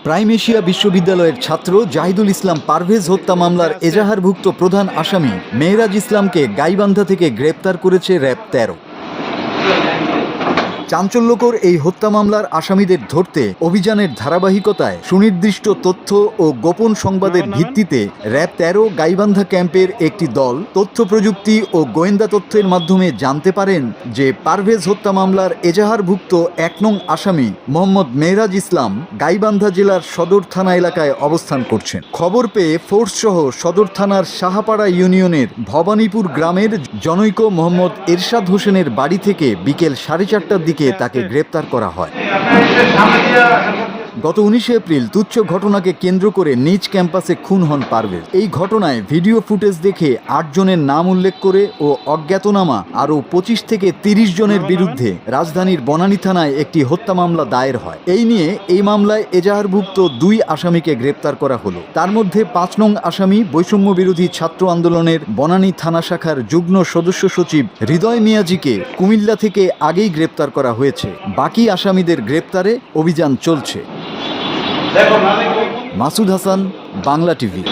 Prime Asia বিশ্ববিদ্যালয়ের ছাত্র জাহিদুল ইসলাম পারভেজ হত্যা মামলার এজাহারভুক্ত প্রধান আসামি মেহরাজ ইসলামকে গাইবান্ধা থেকে গ্রেপ্তার করেছে র্যাব ১৩। চাঞ্চল্যকর এই হত্যা মামলার আসামিদের ধরতে অভিযানের ধারাবাহিকতায় সুনির্দিষ্ট তথ্য ও গোপন সংবাদের ভিত্তিতে র্যাব ১৩ গাইবান্ধা ক্যাম্পের একটি দল তথ্য প্রযুক্তি ও গোয়েন্দা তথ্যের মাধ্যমে জানতে পারেন যে পারভেজ হত্যা মামলার এজাহারভুক্ত ১ নং আসামি মোহাম্মদ মেহরাজ ইসলাম গাইবান্ধা জেলার সদর থানা এলাকায় অবস্থান করছেন। খবর পেয়ে ফোর্সসহ সদর থানার সাহাপাড়া ইউনিয়নের ভবানীপুর গ্রামের জনৈক মোহাম্মদ এরশাদ হোসেনের বাড়ি থেকে বিকেল 4:30টার দিকে তাকে গ্রেপ্তার করা হয়। গত 19 এপ্রিল তুচ্ছ ঘটনাকে কেন্দ্র করে নিজ ক্যাম্পাসে খুন হন পারভেজ। এই ঘটনায় ভিডিও ফুটেজ দেখে 8 জনের নাম উল্লেখ করে ও অজ্ঞাতনামা আরও 25 থেকে 30 জনের বিরুদ্ধে রাজধানীর বনানী থানায় একটি হত্যা মামলা দায়ের হয়। এই নিয়ে এই মামলায় এজাহারভুক্ত 2 আসামিকে গ্রেপ্তার করা হলো। তার মধ্যে 5 নং আসামি বৈষম্য বিরোধী ছাত্র আন্দোলনের বনানী থানা শাখার যুগ্ম সদস্য সচিব হৃদয় মিয়াজিকে কুমিল্লা থেকে আগেই গ্রেপ্তার করা হয়েছে। বাকি আসামিদের গ্রেপ্তারে অভিযান চলছে। মাসুদ হাসান, বাংলা টিভি।